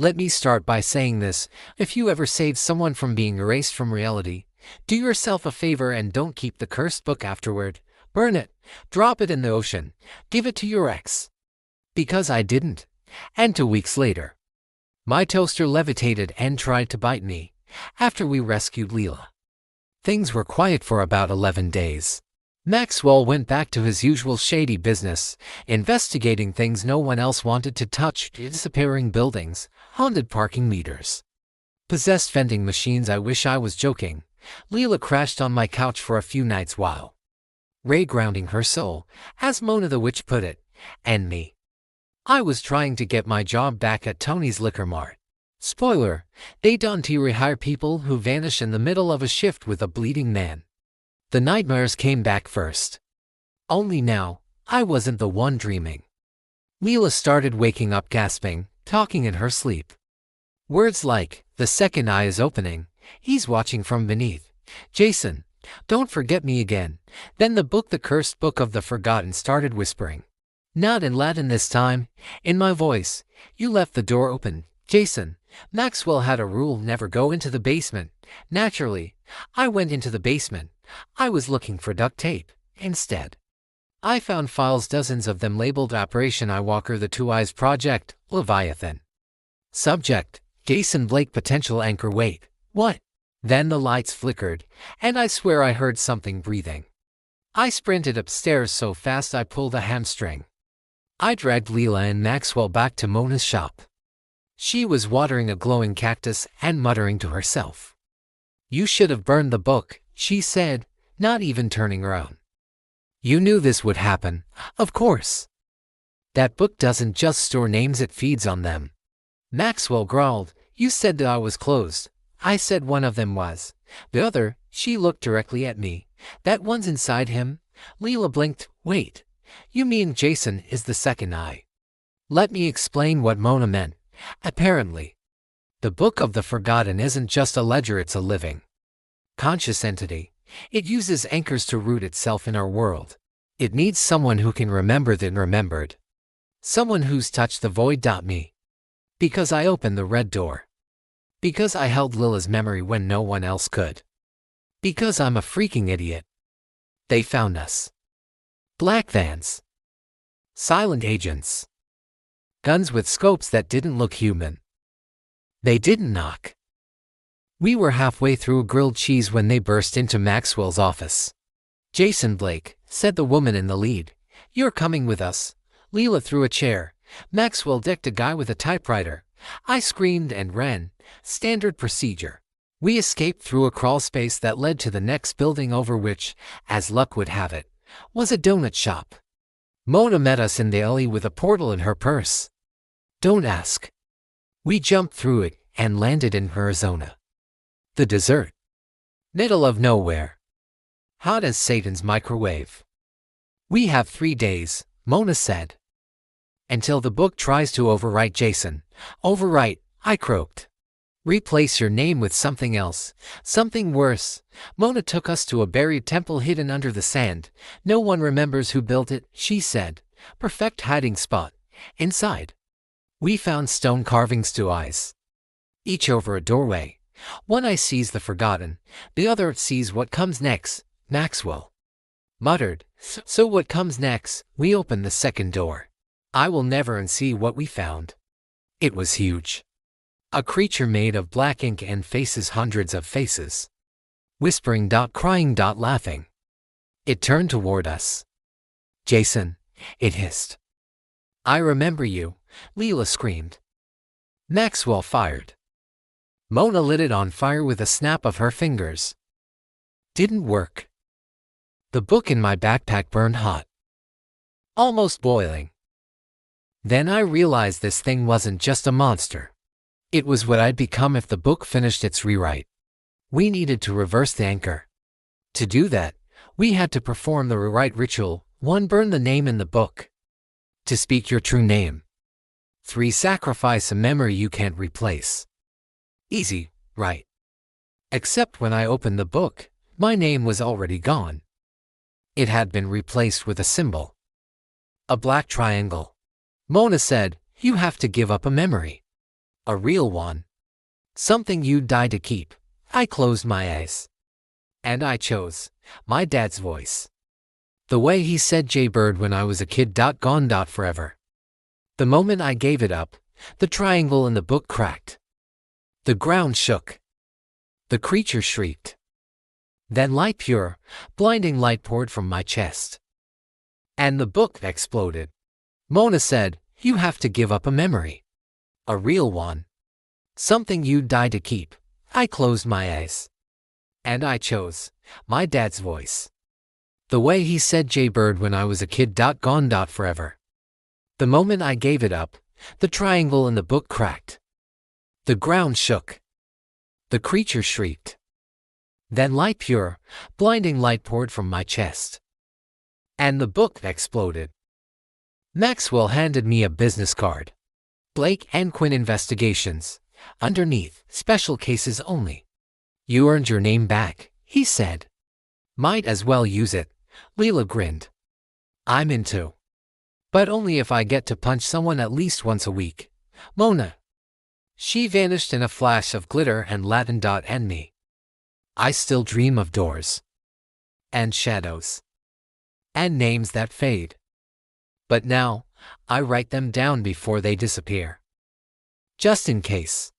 Let me start by saying this: if you ever save someone from being erased from reality, do yourself a favor and don't keep the cursed book afterward. Burn it, drop it in the ocean, give it to your ex. Because I didn't. And 2 weeks later, my toaster levitated and tried to bite me. After we rescued Leela, things were quiet for about 11 days. Maxwell went back to his usual shady business, investigating things no one else wanted to touch: disappearing buildings, haunted parking meters, possessed vending machines. I wish I was joking. Leela crashed on my couch for a few nights while grounding her soul, as Mona the Witch put it, and me. I was trying to get my job back at Tony's Liquor Mart. Spoiler, they don't rehire people who vanish in the middle of a shift with a bleeding man. The nightmares came back first. Only now, I wasn't the one dreaming. Leela started waking up gasping, talking in her sleep. Words like, "The second eye is opening, he's watching from beneath. Jason, don't forget me again." Then the book, the cursed book of the forgotten, started whispering. Not in Latin this time, in my voice. "You left the door open, Jason." Maxwell had a rule: never go into the basement. Naturally, I went into the basement. I was looking for duct tape. Instead, I found files, dozens of them, labeled Operation Eyewalker, the Two Eyes Project, Leviathan. Subject: Jason Blake, potential anchor. Wait, what? Then the lights flickered, and I swear I heard something breathing. I sprinted upstairs so fast I pulled a hamstring. I dragged Leela and Maxwell back to Mona's shop. She was watering a glowing cactus and muttering to herself. "You should have burned the book," she said, not even turning around. "You knew this would happen, of course. That book doesn't just store names, it feeds on them." Maxwell growled. "You said that I was closed." I said one of them was. "The other," she looked directly at me. "That one's inside him." Leela blinked. "Wait, you mean Jason is the second eye?" Let me explain what Mona meant. Apparently, the Book of the Forgotten isn't just a ledger, it's a living, conscious entity. It uses anchors to root itself in our world. It needs someone who can remember the remembered. Someone who's touched the void. Me. Because I opened the red door. Because I held Lila's memory when no one else could. Because I'm a freaking idiot. They found us. Black vans. Silent agents. Guns with scopes that didn't look human. They didn't knock. We were halfway through a grilled cheese when they burst into Maxwell's office. "Jason Blake," said the woman in the lead. "You're coming with us." Leela threw a chair. Maxwell decked a guy with a typewriter. I screamed and ran. Standard procedure. We escaped through a crawl space that led to the next building, over which, as luck would have it, was a donut shop. Mona met us in the alley with a portal in her purse. Don't ask. We jumped through it and landed in Arizona. The desert. Middle of nowhere. Hot as Satan's microwave. "We have 3 days," Mona said. "Until the book tries to overwrite Jason." "Overwrite," I croaked. "Replace your name with something else, something worse." Mona took us to a buried temple hidden under the sand. "No one remembers who built it," she said. "Perfect hiding spot." Inside, we found stone carvings, 2 eyes, each over a doorway. One eye sees the forgotten, the other sees what comes next. Maxwell muttered, "So what comes next?" We opened the second door. I will never unsee what we found. It was huge. A creature made of black ink and faces, hundreds of faces. Whispering, crying, laughing. It turned toward us. "Jason," it hissed. "I remember you," Leela screamed. Maxwell fired. Mona lit it on fire with a snap of her fingers. Didn't work. The book in my backpack burned hot, almost boiling. Then I realized this thing wasn't just a monster. It was what I'd become if the book finished its rewrite. We needed to reverse the anchor. To do that, we had to perform the rewrite ritual. 1. Burn the name in the book. 2. Speak your true name. 3. Sacrifice a memory you can't replace. Easy, right? Except when I opened the book, my name was already gone. It had been replaced with a symbol. A black triangle. Mona said, "You have to give up a memory." A real one. Something you'd die to keep. I closed my eyes. And I chose my dad's voice. The way he said Jaybird when I was a kid. Gone. Forever. The moment I gave it up, the triangle in the book cracked. The ground shook. The creature shrieked. Then light, pure, blinding light poured from my chest. And the book exploded. Mona said, "You have to give up a memory. A real one. Something you'd die to keep." I closed my eyes. And I chose my dad's voice. The way he said Jaybird when I was a kid. Gone. Forever. The moment I gave it up, the triangle in the book cracked. The ground shook. The creature shrieked. Then light, pure, blinding light poured from my chest. And the book exploded. Maxwell handed me a business card. Blake and Quinn Investigations. Underneath, special cases only. "You earned your name back," he said. "Might as well use it." Leela grinned. "I'm into. But only if I get to punch someone at least once a week." Mona. She vanished in a flash of glitter and Latin. And me. I still dream of doors. And shadows. And names that fade. But now, I write them down before they disappear. Just in case.